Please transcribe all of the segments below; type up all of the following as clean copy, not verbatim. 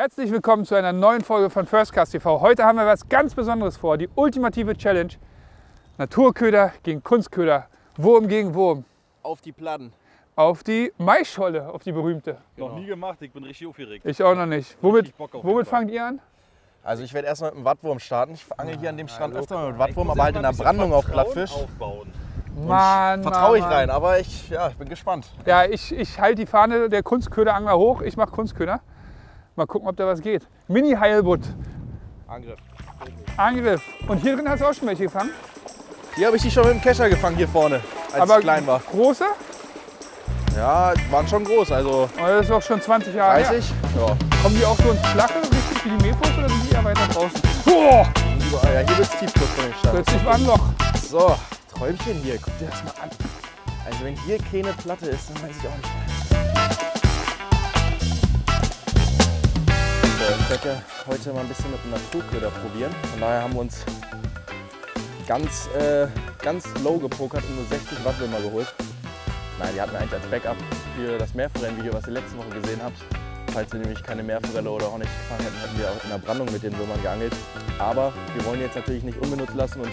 Herzlich willkommen zu einer neuen Folge von First Cast TV. Heute haben wir was ganz Besonderes vor, die ultimative Challenge. Naturköder gegen Kunstköder. Wurm gegen Wurm. Auf die Platten. Auf die Maisscholle, auf die berühmte. Genau. Noch nie gemacht, ich bin richtig aufgeregt. Ich auch noch nicht. Womit fangt ihr an? Also ich werde erstmal mit dem Wattwurm starten. Ich angel hier an dem Strand öfter mal mit Wattwurm, aber halt in der Brandung auf Plattfisch. Mann, vertraue ich rein, aber ich bin gespannt. Ja, ich halte die Fahne der Kunstköderangler hoch. Ich mache Kunstköder. Mal gucken, ob da was geht. Mini-Heilbutt. Angriff. Angriff. Und hier drin hast du auch schon welche gefangen? Hier habe ich die schon mit dem Kescher gefangen, hier vorne, als aber ich klein war. Große? Ja, waren schon groß, also das ist auch schon 20 Jahre her. 30? Ja. Kommen die auch so ins Flache, richtig wie die Mefos, oder sind die eher weiter draußen? Oh! Ja, hier wird es tief kurz von den Start. Plötzlich war ein Loch. So, Träumchen hier, guck dir das mal an. Also wenn hier keine Platte ist, dann weiß ich auch nicht mehr. So, ich werde ja heute mal ein bisschen mit dem Naturköder probieren. Von daher haben wir uns ganz low gepokert und nur 60 Wattwürmer geholt. Nein, die hatten wir eigentlich als Backup für das Meerforellenvideo, was ihr letzte Woche gesehen habt. Falls wir nämlich keine Meerforelle oder auch nicht gefangen hätten, hätten wir auch in der Brandung mit den Würmern geangelt. Aber wir wollen jetzt natürlich nicht unbenutzt lassen und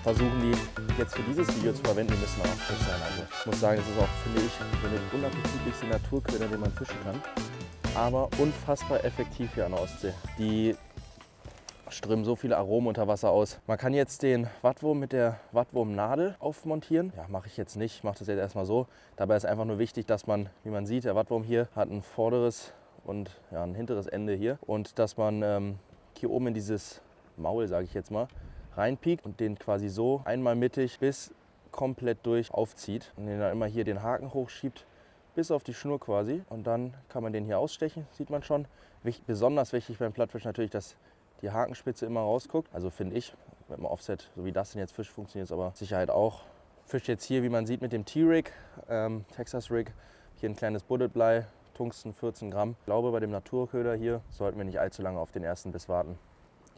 versuchen die jetzt für dieses Video zu verwenden. Die müssen auch frisch sein. Also ich muss sagen, das ist auch, finde ich, der unappetitlichste Naturköder, den man fischen kann. Aber unfassbar effektiv hier an der Ostsee. Die strömen so viele Aromen unter Wasser aus. Man kann jetzt den Wattwurm mit der Wattwurmnadel aufmontieren. Ja, mache ich jetzt nicht, ich mache das jetzt erstmal so. Dabei ist einfach nur wichtig, dass man, wie man sieht, der Wattwurm hier hat ein vorderes und ja, ein hinteres Ende hier. Und dass man hier oben in dieses Maul, sage ich jetzt mal, reinpiekt und den quasi so einmal mittig bis komplett durch aufzieht. Und den dann immer hier den Haken hochschiebt, bis auf die Schnur quasi. Und dann kann man den hier ausstechen, sieht man schon. Besonders wichtig beim Plattfisch natürlich, dass die Hakenspitze immer rausguckt. Also finde ich, mit dem Offset, so wie das denn jetzt Fisch funktioniert, aber Sicherheit auch. Fisch jetzt hier, wie man sieht, mit dem T-Rig, Texas Rig. Hier ein kleines Bulletblei, Tungsten 14 Gramm. Ich glaube, bei dem Naturköder hier sollten wir nicht allzu lange auf den ersten Biss warten.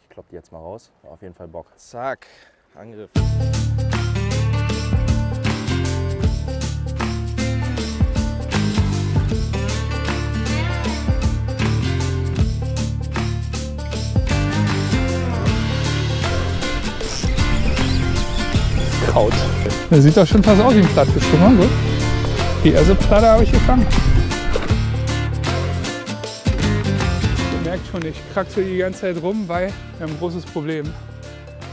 Ich kloppe die jetzt mal raus. Auf jeden Fall Bock. Zack, Angriff. Kraut. Das sieht doch schon fast aus wie ein Plattfisch. Guck mal, so. Die erste Platte habe ich gefangen. Ihr merkt schon, ich kraxel die ganze Zeit rum, weil wir haben ein großes Problem.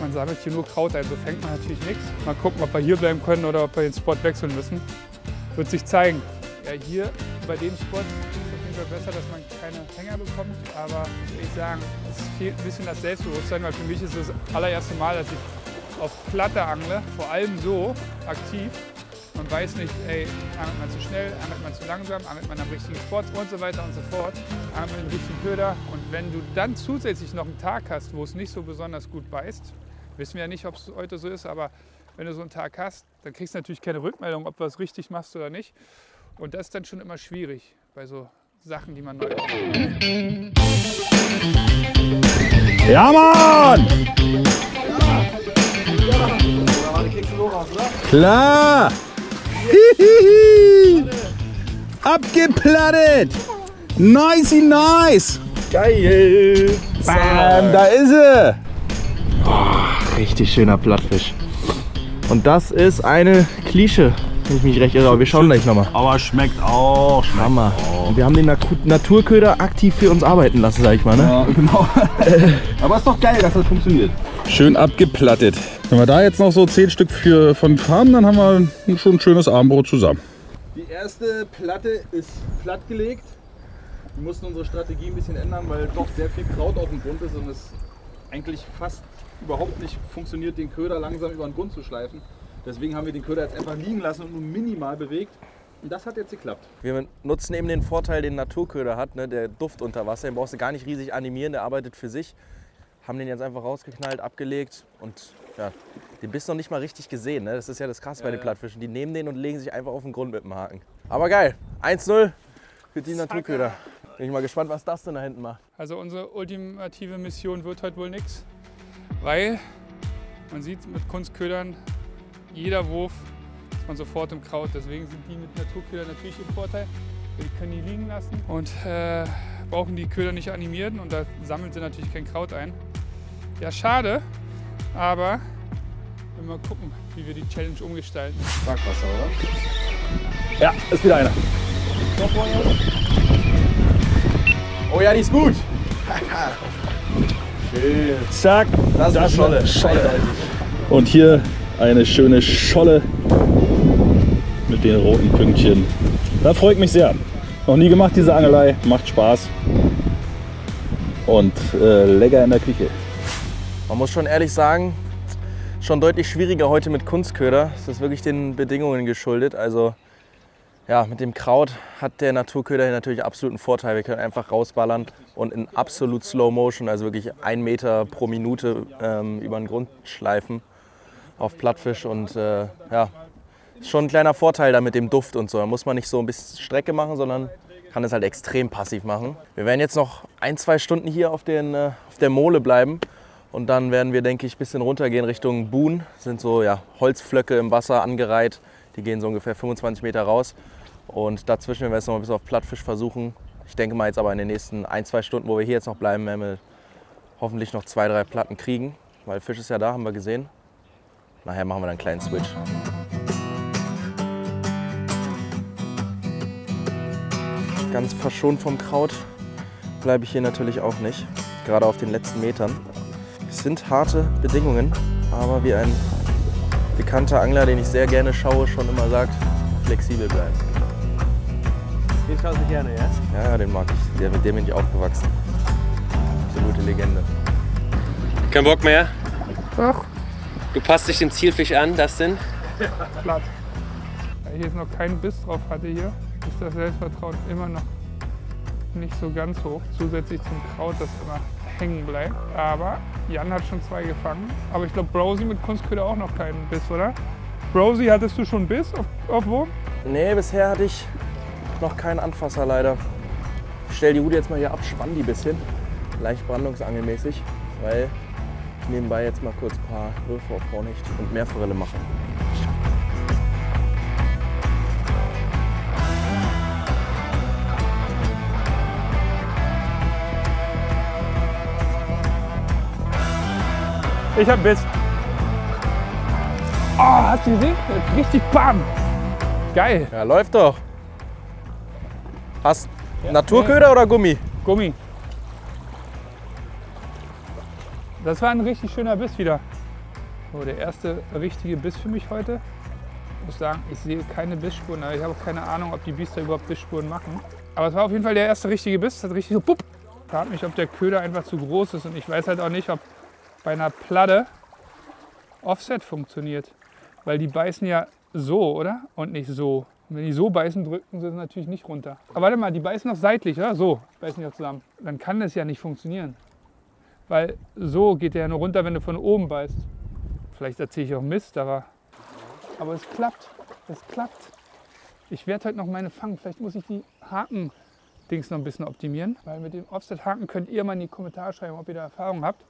Man sammelt hier nur Kraut ein, so fängt man natürlich nichts. Mal gucken, ob wir hier bleiben können oder ob wir den Spot wechseln müssen. Wird sich zeigen. Ja, hier bei dem Spot ist es auf jeden Fall besser, dass man keine Hänger bekommt. Aber ich sagen, es fehlt ein bisschen das Selbstbewusstsein, weil für mich ist es das allererste Mal, dass ich auf Platte angle, vor allem so aktiv. Man weiß nicht, ey, angelt man zu schnell, angelt man zu langsam, angelt man am richtigen Spot und so weiter und so fort. Angelt man den richtigen Köder. Und wenn du dann zusätzlich noch einen Tag hast, wo es nicht so besonders gut beißt, wissen wir ja nicht, ob es heute so ist, aber wenn du so einen Tag hast, dann kriegst du natürlich keine Rückmeldung, ob du was richtig machst oder nicht. Und das ist dann schon immer schwierig bei so Sachen, die man neu macht. Ja, Mann! Klar! Hihihi. Abgeplattet! Nice! Geil! Bam, da ist sie! Oh, richtig schöner Plattfisch. Und das ist eine Klische, wenn ich mich recht irre. Aber wir schauen gleich nochmal. Aber schmeckt auch. Hammer. Und wir haben den Naturköder aktiv für uns arbeiten lassen, sag ich mal. Ne? Ja, genau. Aber ist doch geil, dass das funktioniert. Schön abgeplattet. Wenn wir da jetzt noch so 10 Stück von haben, dann haben wir schon ein schönes Abendbrot zusammen. Die erste Platte ist plattgelegt. Wir mussten unsere Strategie ein bisschen ändern, weil doch sehr viel Kraut auf dem Grund ist und es eigentlich fast überhaupt nicht funktioniert, den Köder langsam über den Grund zu schleifen. Deswegen haben wir den Köder jetzt einfach liegen lassen und nur minimal bewegt. Und das hat jetzt geklappt. Wir nutzen eben den Vorteil, den Naturköder hat, ne? Der Duft unter Wasser. Den brauchst du gar nicht riesig animieren, der arbeitet für sich. Haben den jetzt einfach rausgeknallt, abgelegt und ja, den bist du noch nicht mal richtig gesehen. Ne? Das ist ja das Krasse bei den Plattfischen. Die nehmen den und legen sich einfach auf den Grund mit dem Haken. Aber geil, 1-0 für die Naturköder. Bin ich mal gespannt, was das denn da hinten macht. Also unsere ultimative Mission wird heute wohl nichts, weil man sieht mit Kunstködern, jeder Wurf ist man sofort im Kraut. Deswegen sind die mit Naturködern natürlich im Vorteil. Wir können die liegen lassen und brauchen die Köder nicht animieren und da sammeln sie natürlich kein Kraut ein. Ja, schade, aber wir mal gucken, wie wir die Challenge umgestalten. Brackwasser, oder? Ja, ist wieder einer. Oh ja, die ist gut. Schön. Zack, das ist eine Scholle. Und hier eine schöne Scholle mit den roten Pünktchen. Das freut mich sehr. Noch nie gemacht, diese Angelei. Macht Spaß. Und lecker in der Küche. Man muss schon ehrlich sagen, schon deutlich schwieriger heute mit Kunstköder. Das ist wirklich den Bedingungen geschuldet. Also ja, mit dem Kraut hat der Naturköder hier natürlich absoluten Vorteil. Wir können einfach rausballern und in absolut Slow Motion, also wirklich 1 Meter pro Minute über den Grund schleifen auf Plattfisch. Und ja, ist schon ein kleiner Vorteil da mit dem Duft und so. Da muss man nicht so ein bisschen Strecke machen, sondern kann es halt extrem passiv machen. Wir werden jetzt noch 1, 2 Stunden hier auf der Mole bleiben. Und dann werden wir, denke ich, ein bisschen runtergehen Richtung Buhn. Das sind so ja, Holzflöcke im Wasser angereiht. Die gehen so ungefähr 25 Meter raus. Und dazwischen werden wir jetzt noch ein bisschen auf Plattfisch versuchen. Ich denke mal jetzt aber in den nächsten 1, 2 Stunden, wo wir hier jetzt noch bleiben, werden wir hoffentlich noch 2, 3 Platten kriegen. Weil Fisch ist ja da, haben wir gesehen. Nachher machen wir dann einen kleinen Switch. Ganz verschont vom Kraut bleibe ich hier natürlich auch nicht. Gerade auf den letzten Metern. Es sind harte Bedingungen, aber wie ein bekannter Angler, den ich sehr gerne schaue, schon immer sagt, flexibel bleiben. Den schaust du gerne, ja? Ja, den mag ich. Mit dem bin ich aufgewachsen. Absolute Legende. Kein Bock mehr? Doch, Du passt dich dem Zielfisch an, Dustin? platt. Da ich jetzt noch keinen Biss drauf hatte hier, ist das Selbstvertrauen immer noch nicht so ganz hoch. Zusätzlich zum Kraut, das immer hängen bleibt. Aber Jan hat schon 2 gefangen. Aber ich glaube, Brosi mit Kunstköder auch noch keinen Biss, oder? Brosi, hattest du schon Biss auf Wurm? Nee, bisher hatte ich noch keinen Anfasser leider. Ich stelle die Rute jetzt mal hier ab, spann die ein bisschen. Leicht brandungsangelmäßig, weil ich nebenbei jetzt mal kurz ein paar Würfe auf Hornicht und Meerforelle mache. Ich hab Biss. Oh, hast du gesehen? Richtig bam. Geil. Ja, läuft doch. Hast Naturköder oder Gummi? Gummi. Das war ein richtig schöner Biss wieder. So, der erste richtige Biss für mich heute. Ich muss sagen, ich sehe keine Bissspuren, aber ich habe auch keine Ahnung, ob die Biester überhaupt Bissspuren machen. Aber es war auf jeden Fall der erste richtige Biss. Das hat richtig so pupp. Ich frage mich, ob der Köder einfach zu groß ist und ich weiß halt auch nicht, ob bei einer Platte Offset funktioniert. Weil die beißen ja so, oder? Und nicht so. Und wenn die so beißen, drücken sie natürlich nicht runter. Aber warte mal, die beißen noch seitlich, oder? So beißen die auch zusammen. Dann kann das ja nicht funktionieren. Weil so geht der ja nur runter, wenn du von oben beißt. Vielleicht erzähle ich auch Mist, aber es klappt. Es klappt. Ich werde heute noch meine fangen. Vielleicht muss ich die Haken-Dings noch ein bisschen optimieren. Weil mit dem Offset-Haken könnt ihr mal in die Kommentare schreiben, ob ihr da Erfahrung habt.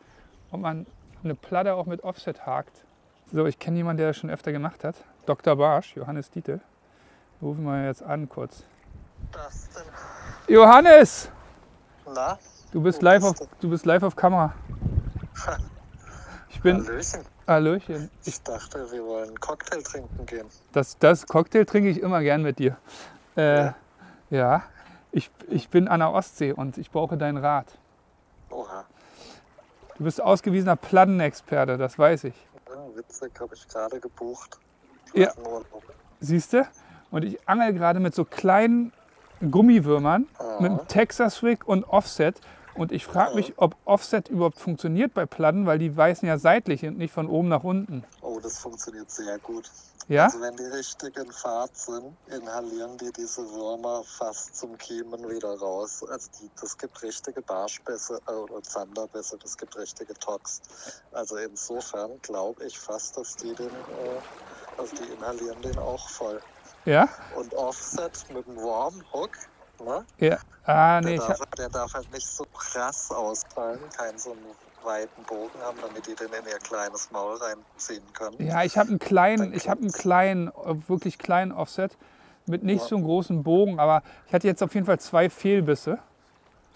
Ob man eine Platte auch mit Offset hakt. So, ich kenne jemanden, der das schon öfter gemacht hat. Dr. Barsch, Johannes Diete. Rufen wir jetzt an kurz. Das denn? Johannes! Na? Du bist live auf Kamera. Ich bin. Hallöchen. Hallöchen. Ich dachte, wir wollen einen Cocktail trinken gehen. Das Cocktail trinke ich immer gern mit dir. Ja. Ich bin an der Ostsee und ich brauche deinen Rat. Oha. Du bist ausgewiesener Plattenexperte, das weiß ich. Ja, witzig, habe ich gerade gebucht. Ja. Siehst du? Und ich angel gerade mit so kleinen Gummiwürmern, mit einem Texas Rig und Offset. Und ich frage mich, ob Offset überhaupt funktioniert bei Platten, weil die beißen ja seitlich und nicht von oben nach unten. Oh, das funktioniert sehr gut. Ja? Also wenn die richtig in Fahrt sind, inhalieren die diese Würmer fast zum Kiemen wieder raus. Also das gibt richtige Barschbässe oder Zanderbässe, das gibt richtige Tox. Also insofern glaube ich fast, dass die die inhalieren den auch voll. Ja? Und Offset mit dem Wormhook, ne? Ja. Nee, der darf halt nicht so krass ausfallen, keinen so einen weiten Bogen haben, damit die den in ihr kleines Maul reinziehen können. Ja, ich habe einen kleinen, wirklich kleinen Offset mit nicht so einem großen Bogen, aber ich hatte jetzt auf jeden Fall 2 Fehlbisse.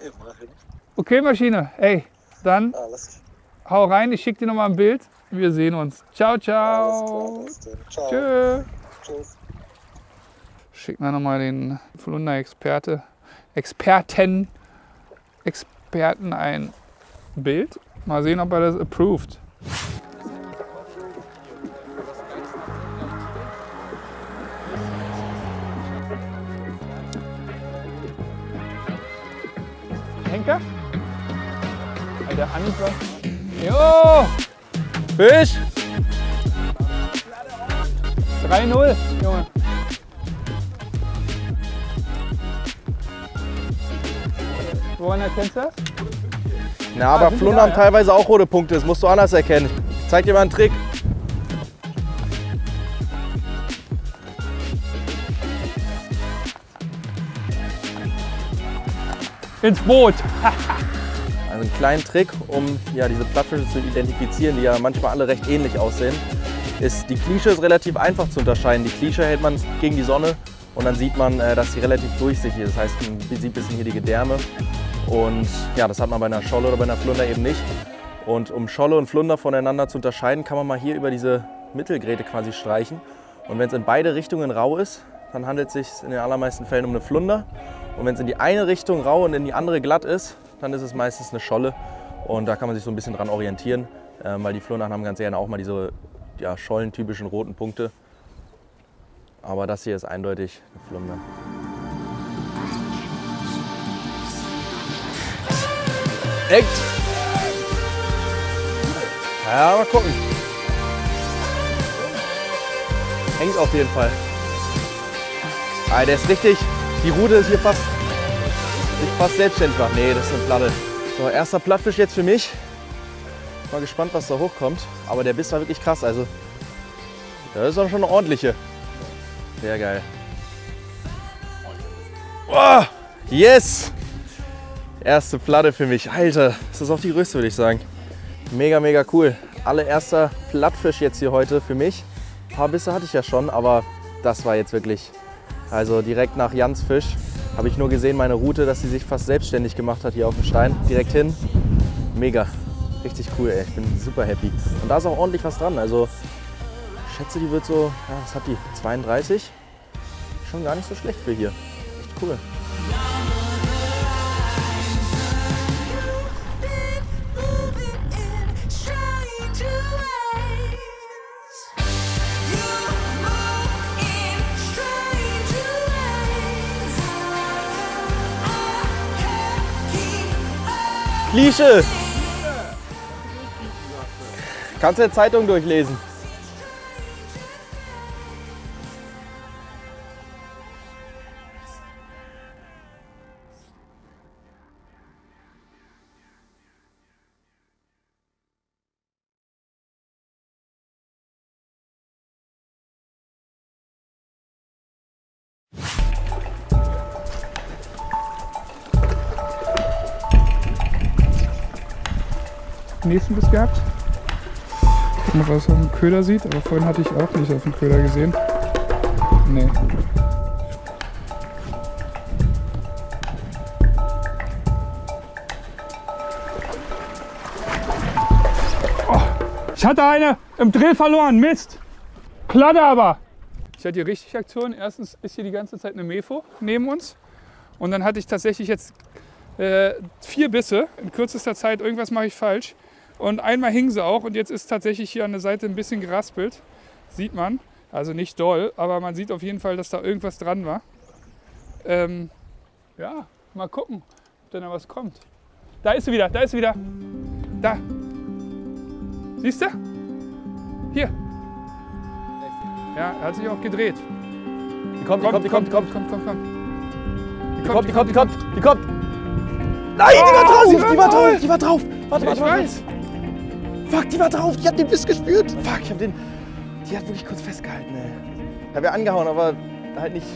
Immerhin. Okay, Maschine. Ey, dann Alles, hau rein. Ich schicke dir nochmal ein Bild. Wir sehen uns. Ciao, alles ciao. klar. Bis dann. Ciao. Tschö. Tschüss. Schicken wir nochmal den Flunder-Experten ein Bild. Mal sehen, ob er das approved. Henker? Alter, Anker. Jo! Fisch! 3-0, Junge. Woran erkennst du das? Na, aber sind die Flunder da, haben ja? teilweise auch rote Punkte, das musst du anders erkennen. Ich zeig dir mal einen Trick. Ins Boot. Also einen kleinen Trick, um ja, diese Plattfische zu identifizieren, die ja manchmal alle recht ähnlich aussehen, ist, die Klische ist relativ einfach zu unterscheiden. Die Klische hält man gegen die Sonne und dann sieht man, dass sie relativ durchsichtig ist. Das heißt, man sieht ein bisschen hier die Gedärme und ja, das hat man bei einer Scholle oder bei einer Flunder eben nicht. Und um Scholle und Flunder voneinander zu unterscheiden, kann man mal hier über diese Mittelgräte quasi streichen. Und wenn es in beide Richtungen rau ist, dann handelt es sich in den allermeisten Fällen um eine Flunder. Und wenn es in die eine Richtung rau und in die andere glatt ist, dann ist es meistens eine Scholle. Und da kann man sich so ein bisschen dran orientieren, weil die Flundern haben ganz gerne auch mal diese ja, schollentypischen roten Punkte. Aber das hier ist eindeutig eine Flunder. Echt? Ja, mal gucken. Hängt auf jeden Fall. Ah, der ist richtig. Die Rute ist hier fast selbstständig gemacht. Nee, das ist eine Platte. So, erster Plattfisch jetzt für mich. Mal gespannt, was da hochkommt. Aber der Biss war wirklich krass. Also, das ist auch schon eine ordentliche. Sehr geil. Oh, yes! Erste Platte für mich. Alter, das ist auch die größte, würde ich sagen. Mega, mega cool. Allererster Plattfisch jetzt hier heute für mich. Ein paar Bisse hatte ich ja schon, aber das war jetzt wirklich, also direkt nach Jans Fisch, habe ich nur gesehen, meine Rute, dass sie sich fast selbstständig gemacht hat hier auf dem Stein. Direkt hin. Mega. Richtig cool, ey. Ich bin super happy. Und da ist auch ordentlich was dran. Also, ich schätze, die wird so, ja, was hat die? 32? Schon gar nicht so schlecht für hier. Echt cool. Klische! Kannst du die Zeitung durchlesen? Nächsten Biss gehabt. Gucken, was er auf dem Köder sieht, aber vorhin hatte ich auch nicht auf dem Köder gesehen. Nee. Oh, ich hatte eine im Drill verloren, Mist! Platte aber! Ich hatte hier richtig Aktion. Erstens ist hier die ganze Zeit eine Mefo neben uns. Und dann hatte ich tatsächlich jetzt 4 Bisse in kürzester Zeit. Irgendwas mache ich falsch. Und einmal hing sie auch und jetzt ist tatsächlich hier an der Seite ein bisschen geraspelt. Sieht man. Also nicht doll, aber man sieht auf jeden Fall, dass da irgendwas dran war. Ja, mal gucken, ob da noch was kommt. Da ist sie wieder, da ist sie wieder. Da. Siehst du? Hier. Ja, er hat sich auch gedreht. Die kommt. Komm. Die kommt. Nein, die war drauf. Warte. Ich weiß. Fuck, die war drauf. Die hat den Biss gespürt. Fuck, die hat wirklich kurz festgehalten, ey. Ich hab ja angehauen, aber halt nicht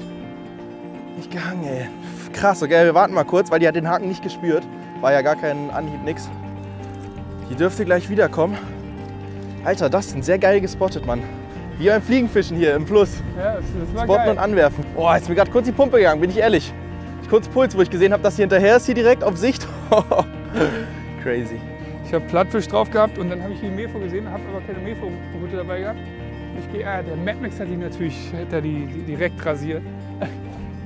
gehangen, ey. Krass, okay, wir warten mal kurz, weil die hat den Haken nicht gespürt. War ja gar kein Anhieb, nix. Die dürfte gleich wiederkommen. Alter, das ist ein sehr geil gespottet, Mann. Wie beim Fliegenfischen hier im Fluss. Ja, das war Spotten geil. und anwerfen. Oh, jetzt ist mir gerade kurz die Pumpe gegangen, bin ich ehrlich. kurz Puls, wo ich gesehen habe, dass sie hinterher ist hier direkt auf Sicht. Crazy. Ich habe Plattfisch drauf gehabt und dann habe ich die Mefo gesehen, habe aber keine Mefo-Route dabei gehabt. Ich gehe, der Mad Max hat die natürlich direkt rasiert.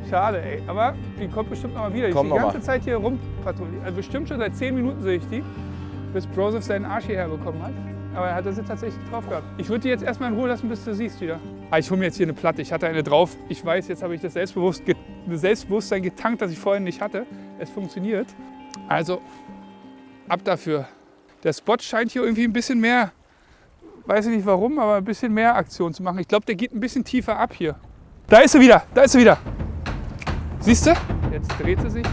Schade, ey. Aber die kommt bestimmt noch mal wieder. Die ist die ganze Zeit hier rumpatrouilliert. Also bestimmt schon seit 10 Minuten sehe ich die, bis Broseph seinen Arsch hierher bekommen hat. Aber er hat sie tatsächlich drauf gehabt. Ich würde die jetzt erstmal in Ruhe lassen, bis du siehst wieder. Aber ich hole mir jetzt hier eine Platte. Ich hatte eine drauf. Ich weiß, jetzt habe ich das Selbstbewusstsein getankt, das ich vorhin nicht hatte. Es funktioniert. Also ab dafür. Der Spot scheint hier irgendwie ein bisschen mehr, weiß ich nicht warum, aber ein bisschen mehr Aktion zu machen. Ich glaube, der geht ein bisschen tiefer ab hier. Da ist sie wieder, da ist sie wieder. Siehst du? Jetzt dreht sie sich,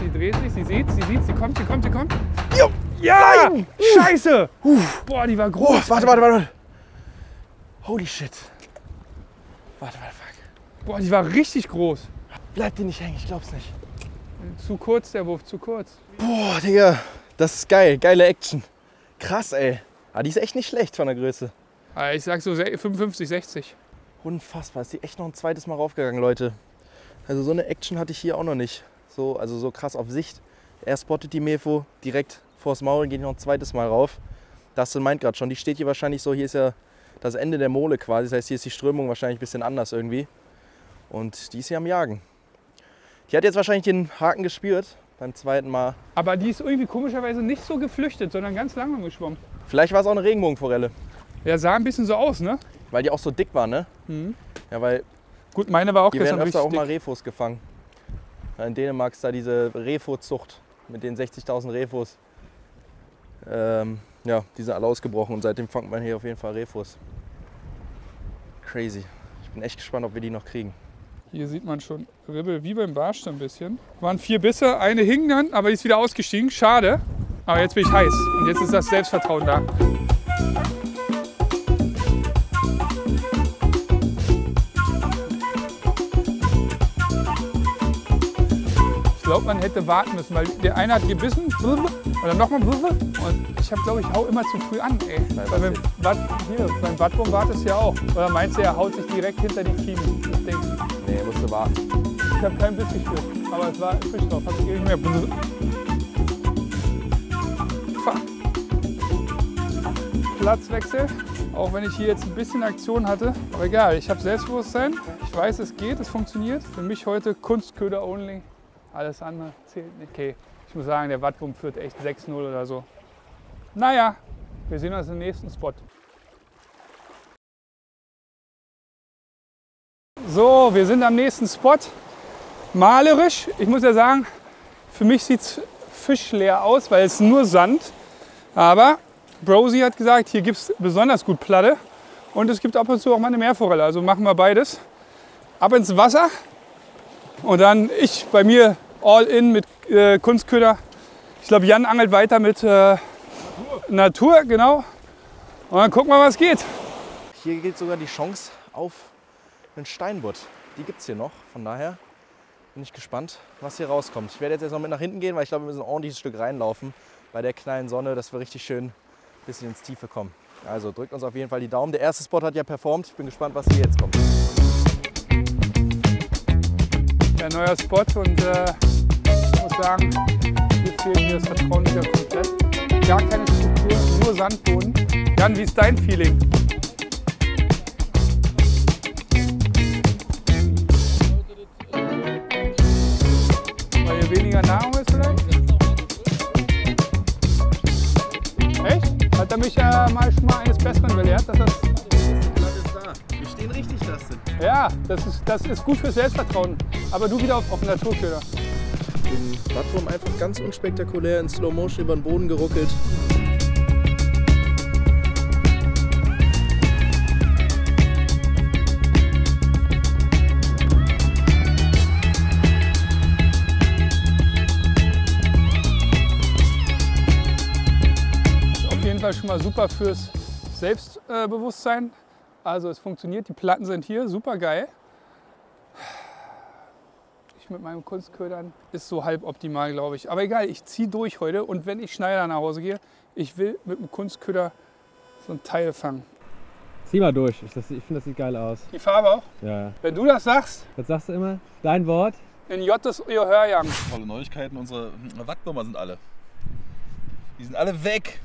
sie sieht, sie kommt. Jo. Ja! Nein. Scheiße! Boah, die war groß. Warte. Holy shit. Warte, fuck. Boah, die war richtig groß. Bleibt die nicht hängen, ich glaub's nicht. Zu kurz, der Wurf, zu kurz. Boah, Digga, das ist geil. Geile Action. Krass, ey. Aber die ist echt nicht schlecht von der Größe. Ich sag so 55, 60. Unfassbar. Ist die echt noch ein zweites Mal raufgegangen, Leute. Also so eine Action hatte ich hier auch noch nicht. Also so krass auf Sicht. Er spottet die Mefo direkt vors Maul, geht noch ein zweites Mal rauf. Dustin meint gerade schon, die steht hier wahrscheinlich so, hier ist ja das Ende der Mole quasi. Das heißt, hier ist die Strömung wahrscheinlich ein bisschen anders irgendwie. Und die ist hier am Jagen. Die hat jetzt wahrscheinlich den Haken gespürt beim zweiten Mal. Aber die ist irgendwie komischerweise nicht so geflüchtet, sondern ganz langsam geschwommen. Vielleicht war es auch eine Regenbogenforelle. Ja, sah ein bisschen so aus, ne? Weil die auch so dick war, ne? Mhm. Ja, weil gut, meine war auch die gestern werden öfter richtig auch mal dick. Refos gefangen. In Dänemark ist da diese Refo-Zucht mit den 60.000 Refos. Ja, die sind alle ausgebrochen und seitdem fangt man hier auf jeden Fall Refos. Crazy. Ich bin echt gespannt, ob wir die noch kriegen. Hier sieht man schon Ribbel wie beim Barsch ein bisschen. Waren 4 Bisse, eine hing dann, aber die ist wieder ausgestiegen. Schade. Aber jetzt bin ich heiß und jetzt ist das Selbstvertrauen da. Ich glaube, man hätte warten müssen, weil der eine hat gebissen und dann nochmal und ich habe, glaube ich, hau immer zu früh an. Ey. Weil beim Wattwurm wartest du ja auch. Oder meinst du, er haut sich direkt hinter die Kiemen? Das Ding. Nee, musste warten. Ich habe keinen Biss gespürt, aber es war ein Fisch drauf. Hast du nicht mehr. Platzwechsel, auch wenn ich hier jetzt ein bisschen Aktion hatte. Aber egal, ich habe Selbstbewusstsein. Ich weiß, es geht, es funktioniert. Für mich heute Kunstköder only. Alles andere zählt nicht. Okay, ich muss sagen, der Wattwurm führt echt 6-0 oder so. Naja, wir sehen uns im nächsten Spot. So, wir sind am nächsten Spot. Malerisch. Ich muss ja sagen, für mich sieht es fischleer aus, weil es nur Sand. Aber Brosy hat gesagt, hier gibt es besonders gut Platte. Und es gibt ab und zu auch mal eine Meerforelle. Also machen wir beides. Ab ins Wasser. Und dann ich bei mir all in mit Kunstköder. Ich glaube, Jan angelt weiter mit Natur, genau. Und dann gucken wir, was geht. Hier geht sogar die Chance auf einen Steinbutt. Die gibt es hier noch. Von daher bin ich gespannt, was hier rauskommt. Ich werde jetzt erstmal mit nach hinten gehen, weil ich glaube, wir müssen ein ordentliches Stück reinlaufen bei der knallen Sonne, dass wir richtig schön ein bisschen ins Tiefe kommen. Also drückt uns auf jeden Fall die Daumen. Der erste Spot hat ja performt. Ich bin gespannt, was hier jetzt kommt. Ein neuer Spot und ich muss sagen, hier fehlt mir das Vertrauen wieder komplett. Gar keine Struktur, nur Sandboden. Jan, wie ist dein Feeling? Weil hier weniger Nahrung ist vielleicht? Echt? Hat er mich ja mal schon mal eines Besseren belehrt, dass das... Wir stehen richtig, Dustin. Ja, das ist gut fürs Selbstvertrauen. Aber du wieder auf Naturköder. Den Wattwurm einfach ganz unspektakulär in Slow Motion über den Boden geruckelt. Auf jeden Fall schon mal super fürs Selbstbewusstsein. Also es funktioniert, die Platten sind hier, super geil. Ich mit meinen Kunstködern ist so halb optimal, glaube ich. Aber egal, ich ziehe durch heute und wenn ich Schneider nach Hause gehe, ich will mit dem Kunstköder so ein Teil fangen. Zieh mal durch, ich finde, das sieht geil aus. Die Farbe auch? Ja. Wenn du das sagst. Was sagst du immer? Dein Wort? In Jottes Hörjagd. Tolle Neuigkeiten, unsere Wattwürmer sind alle. Die sind alle weg.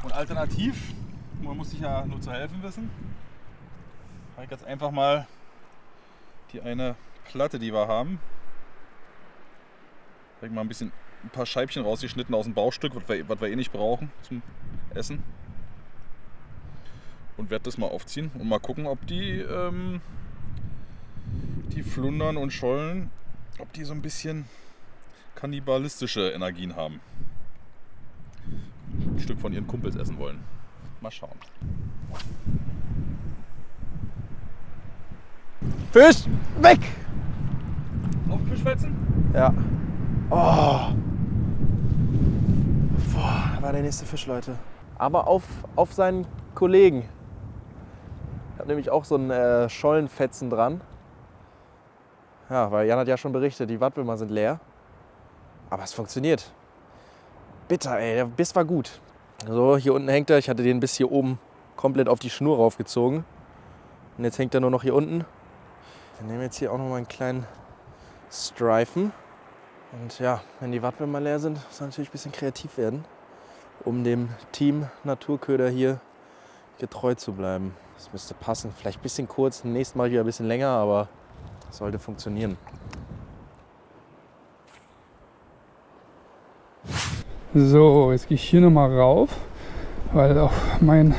Und alternativ, man muss sich ja nur zu helfen wissen, habe ich jetzt einfach mal die eine Platte, die wir haben, habe ich mal ein paar Scheibchen rausgeschnitten aus dem Bauchstück, was wir eh nicht brauchen zum Essen. Und werde das mal aufziehen und mal gucken, ob die Flundern und Schollen, ob die so ein bisschen kannibalistische Energien haben. Ein Stück von ihren Kumpels essen wollen. Mal schauen. Fisch, weg! Auf Fischfetzen? Ja. Oh. Boah, da war der nächste Fisch, Leute. Aber auf seinen Kollegen. Ich habe nämlich auch so einen Schollenfetzen dran. Ja, weil Jan hat ja schon berichtet, die Wattwürmer sind leer. Aber es funktioniert. Bitter, ey, der Biss war gut. So, hier unten hängt er. Ich hatte den Biss hier oben komplett auf die Schnur raufgezogen. Und jetzt hängt er nur noch hier unten. Wir nehmen jetzt hier auch noch mal einen kleinen Streifen. Und ja, wenn die Wattwürmer leer sind, muss man natürlich ein bisschen kreativ werden, um dem Team Naturköder hier getreu zu bleiben. Das müsste passen. Vielleicht ein bisschen kurz, nächstes Mal wieder ein bisschen länger, aber sollte funktionieren. So, jetzt gehe ich hier nochmal rauf, weil auf meinen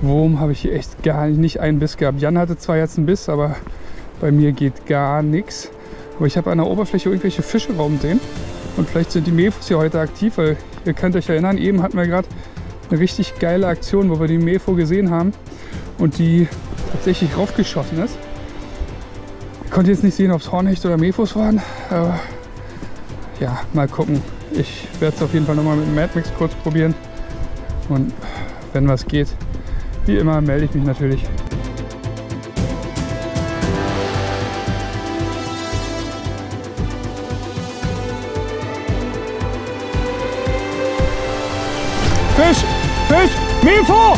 Wurm habe ich hier echt gar nicht einen Biss gehabt. Jan hatte zwar jetzt einen Biss, aber bei mir geht gar nichts. Aber ich habe an der Oberfläche irgendwelche Fische rumsehen und vielleicht sind die Mefos hier heute aktiv, weil ihr könnt euch erinnern, eben hatten wir gerade eine richtig geile Aktion, wo wir die Mefo gesehen haben und die tatsächlich raufgeschossen ist. Ich konnte jetzt nicht sehen, ob es Hornhecht oder Mefos waren, aber ja, mal gucken. Ich werde es auf jeden Fall nochmal mit dem Mad Max kurz probieren und wenn was geht, wie immer melde ich mich natürlich. Fisch! Fisch! Mefo!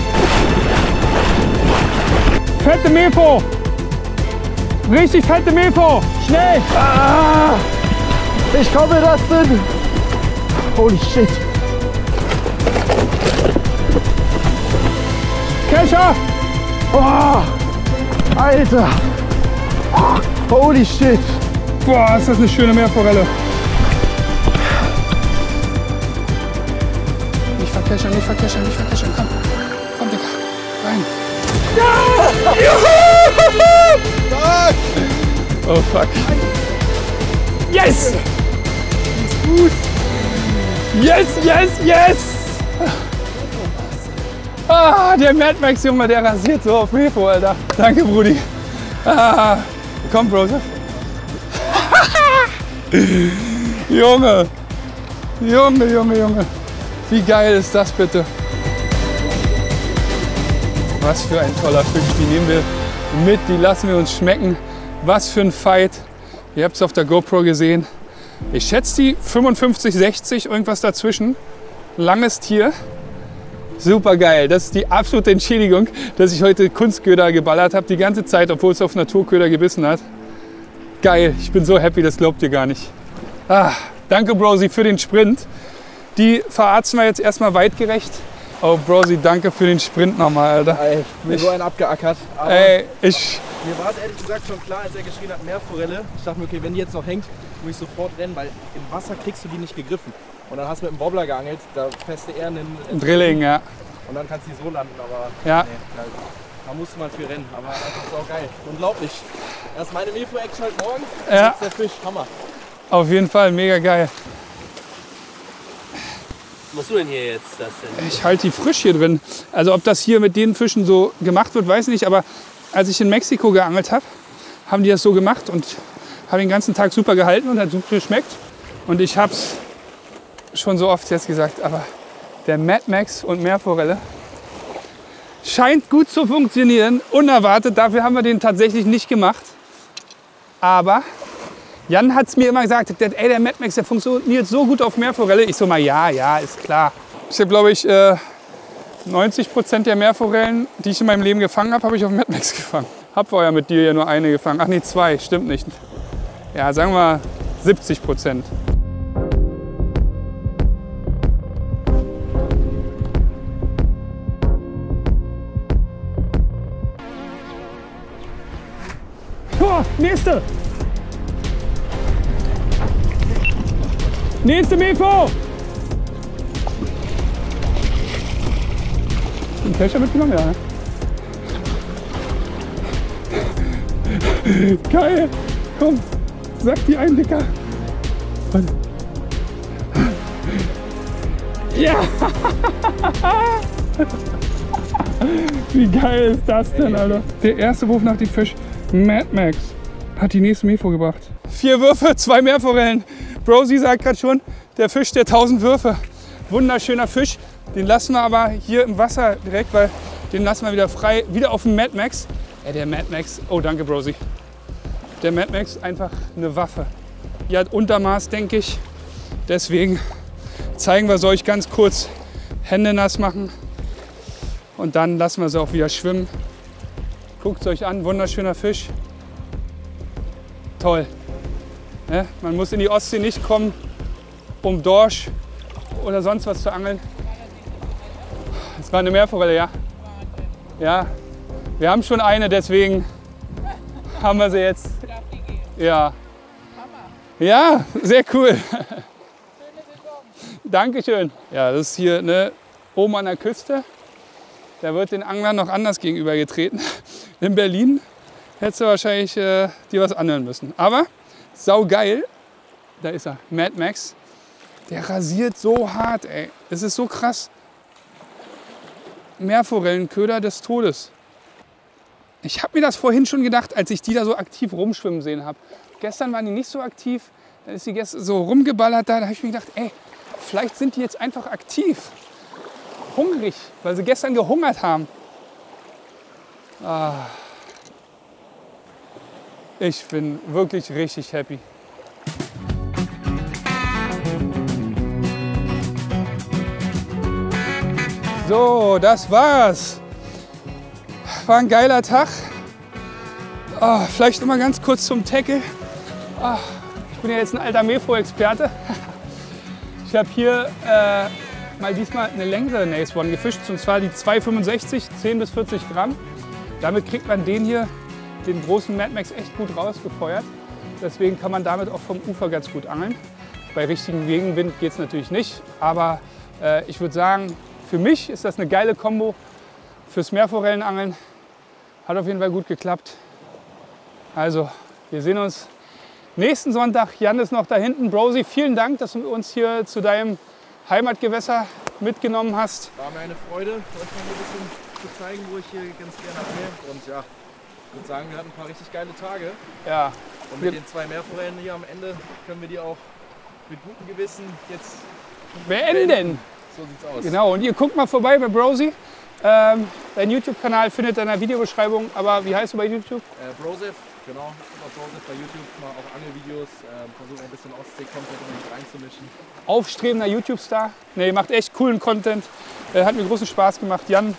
Fette Mefo! Richtig fette Mefo! Schnell! Ah, ich komme das denn! Holy shit! Kescher! Oh, Alter! Holy shit! Boah, ist das eine schöne Meerforelle! Nicht verkeschern, nicht verkeschern, nicht verkeschern. Komm, komm, Digga. Rein. Ja! Juhu! Oh, fuck. Yes! Ist gut. Yes, yes, yes! Ah, der Mad Max, Junge, der rasiert so auf Mefo, Alter. Danke, Brudi. Ah, komm, Broseph. Junge. Junge, Junge, Junge. Wie geil ist das bitte? Was für ein toller Fisch. Die nehmen wir mit, die lassen wir uns schmecken. Was für ein Fight. Ihr habt es auf der GoPro gesehen. Ich schätze die 55, 60, irgendwas dazwischen. Langes Tier. Super geil. Das ist die absolute Entschädigung, dass ich heute Kunstköder geballert habe. Die ganze Zeit, obwohl es auf Naturköder gebissen hat. Geil. Ich bin so happy, das glaubt ihr gar nicht. Ah, danke, Brosi, für den Sprint. Die verarzten wir jetzt erstmal weitgerecht. Oh, Brosi, danke für den Sprint nochmal, Alter. Ey, ich bin so einen abgeackert. Aber ey, mir war es ehrlich gesagt schon klar, als er geschrien hat, Meerforelle. Ich dachte mir, okay, wenn die jetzt noch hängt, muss ich sofort rennen, weil im Wasser kriegst du die nicht gegriffen. Und dann hast du mit dem Wobbler geangelt, da fährst du eher einen Drilling, ja. Und dann kannst du die so landen, aber Ja. nee, da musste man für rennen. Aber einfach so geil. Unglaublich. Erst meine Mefo-Action heute Morgen, Ja. jetzt der Fisch. Hammer. Auf jeden Fall, mega geil. Was machst du denn hier jetzt? Das denn? Ich halte die frisch hier drin. Also ob das hier mit den Fischen so gemacht wird, weiß ich nicht. Aber als ich in Mexiko geangelt habe, haben die das so gemacht und haben den ganzen Tag super gehalten und hat super geschmeckt. Und ich habe es schon so oft jetzt gesagt, aber der Mad Max und Meerforelle scheint gut zu funktionieren. Unerwartet, dafür haben wir den tatsächlich nicht gemacht. Aber Jan hat es mir immer gesagt, ey, der Mad Max, der funktioniert so gut auf Meerforelle. Ich so mal, ja, ist klar. Ich habe, glaube ich, 90% der Meerforellen, die ich in meinem Leben gefangen habe, habe ich auf Mad Max gefangen. Hab vorher mit dir ja nur eine gefangen. Ach nee, 2, stimmt nicht. Ja, sagen wir 70%. Oh, nächste! Nächste Mefo! Den Fächer mitgenommen, ja. Geil! Komm, sag die ein, Dicker. Warte. Ja! Wie geil ist das denn, Alter? Der erste Wurf nach dem Fisch. Mad Max hat die nächste Mefo gebracht. 4 Würfe, 2 Meerforellen. Brosi sagt gerade schon, der Fisch der 1000 Würfe. Wunderschöner Fisch. Den lassen wir aber hier im Wasser direkt, weil den lassen wir wieder frei. Wieder auf dem Mad Max. Der Mad Max, oh danke Brosi. Der Mad Max einfach eine Waffe. Die hat Untermaß, denke ich. Deswegen zeigen wir es euch ganz kurz. Hände nass machen. Und dann lassen wir sie auch wieder schwimmen. Guckt es euch an, wunderschöner Fisch. Toll. Ja, man muss in die Ostsee nicht kommen, um Dorsch oder sonst was zu angeln. Das war eine Meerforelle, ja? Ja, wir haben schon eine, deswegen haben wir sie jetzt. Ja. Ja, sehr cool. Dankeschön. Ja, das ist hier ne, oben an der Küste. Da wird den Anglern noch anders gegenübergetreten. In Berlin hättest du wahrscheinlich dir was anhören müssen. Aber saugeil, da ist er, Mad Max. Der rasiert so hart, ey. Es ist so krass. Meerforellenköder des Todes. Ich habe mir das vorhin schon gedacht, als ich die da so aktiv rumschwimmen sehen habe. Gestern waren die nicht so aktiv, dann ist die gestern so rumgeballert da. Da habe ich mir gedacht, ey, vielleicht sind die jetzt einfach aktiv. Hungrig, weil sie gestern gehungert haben. Ah. Ich bin wirklich richtig happy. So, das war's. War ein geiler Tag. Oh, vielleicht noch mal ganz kurz zum Tackle. Oh, ich bin ja jetzt ein alter Mefo-Experte. Ich habe hier mal diesmal eine längere Nace One gefischt, und zwar die 2,65, 10 bis 40 Gramm. Damit kriegt man den hier, den großen Mad Max, echt gut rausgefeuert. Deswegen kann man damit auch vom Ufer ganz gut angeln. Bei richtigem Gegenwind geht es natürlich nicht, aber ich würde sagen, für mich ist das eine geile Kombo fürs Meerforellenangeln. Hat auf jeden Fall gut geklappt. Also, wir sehen uns nächsten Sonntag. Jan ist noch da hinten. Brosi, vielen Dank, dass du uns hier zu deinem Heimatgewässer mitgenommen hast. War mir eine Freude, euch mal ein bisschen zu zeigen, wo ich hier ganz gerne angel. Und ja, ich würde sagen, wir hatten ein paar richtig geile Tage. Ja. Und mit den 2 Meerforellen hier am Ende können wir die auch mit gutem Gewissen jetzt beenden. So sieht's aus. Genau, und ihr guckt mal vorbei bei Brosi. Dein YouTube-Kanal findet ihr in der Videobeschreibung. Aber wie heißt du bei YouTube? Brosef, genau. Brosef bei YouTube, mal auch Angelvideos. Versuche ein bisschen Ostsee-Content reinzumischen. Aufstrebender YouTube-Star. Nee, macht echt coolen Content. Hat mir großen Spaß gemacht. Jan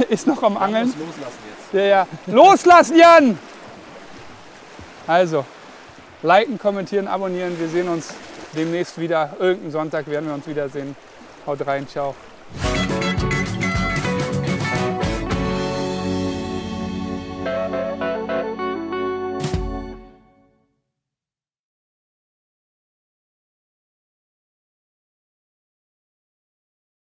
ist noch am Angeln. Muss loslassen jetzt. Ja, ja. Loslassen, Jan! Also, liken, kommentieren, abonnieren. Wir sehen uns demnächst wieder. Irgendeinen Sonntag werden wir uns wiedersehen. Haut rein, ciao.